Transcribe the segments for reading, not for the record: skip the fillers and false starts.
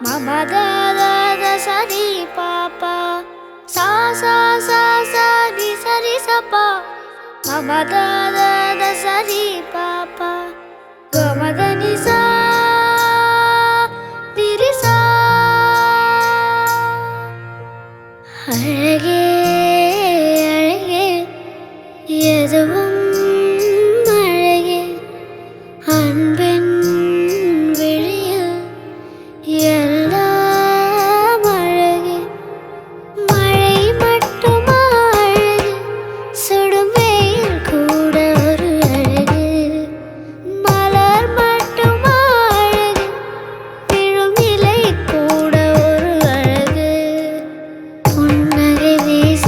mama da da da sa di pa pa sa sa sa sa di sa pa mama da da da sa di pa pa ga ma da ni sa di ri sa அழகே அழகே எதுவும் அழகே அன்பின் விழியில் எல்லாம் அழகே மழை மட்டுமா அழகு சுடும் வெயில் கூட ஒரு அழகு மலர் மட்டுமா அழகு விழும் இலை கூட ஒரு அழகு புன்னகை வீச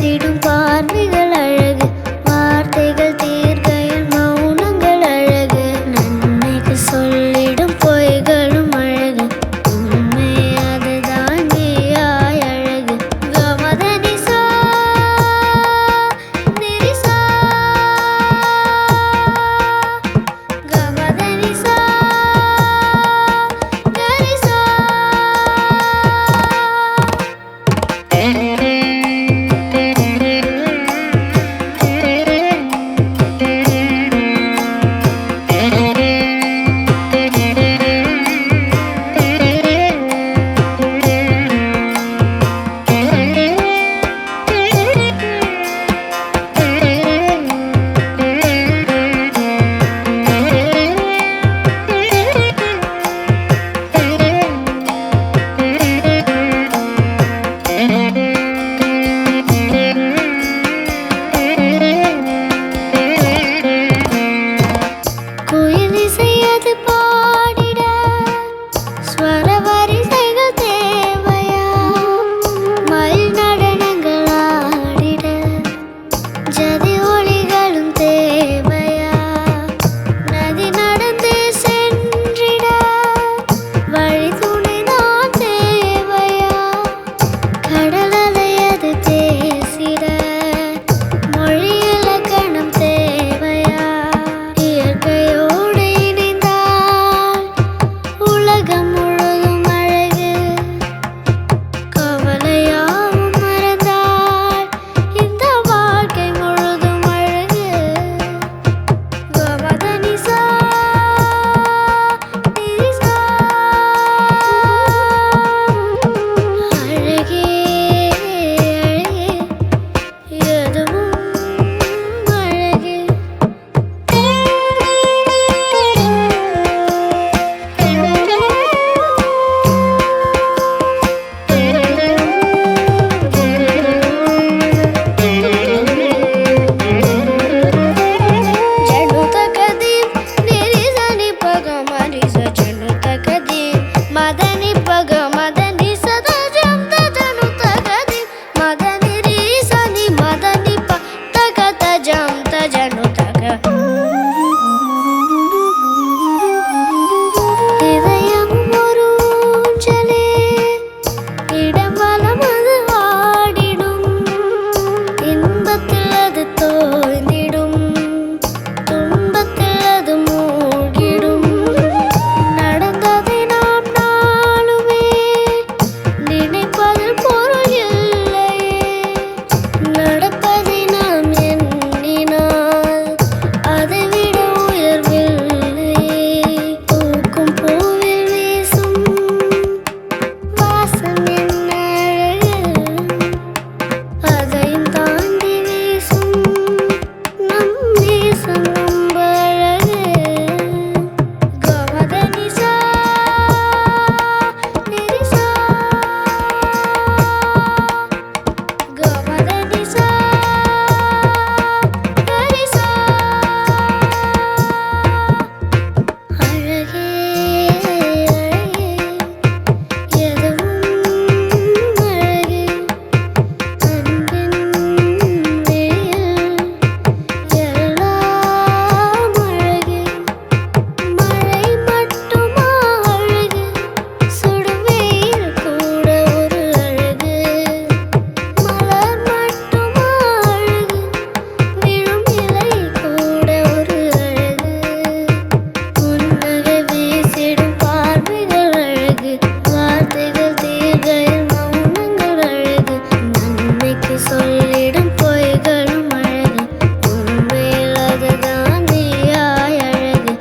சொல்லிடும் பொய்களும் அழகு உண்மையில் அதுதான் நீயாய் அழகு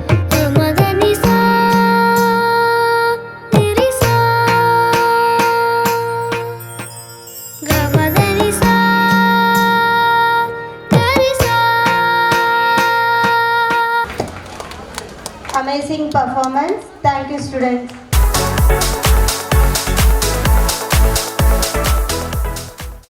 மதனிசா Trisha கமதனிசா கரிசா. Amazing performance. Thank you, students.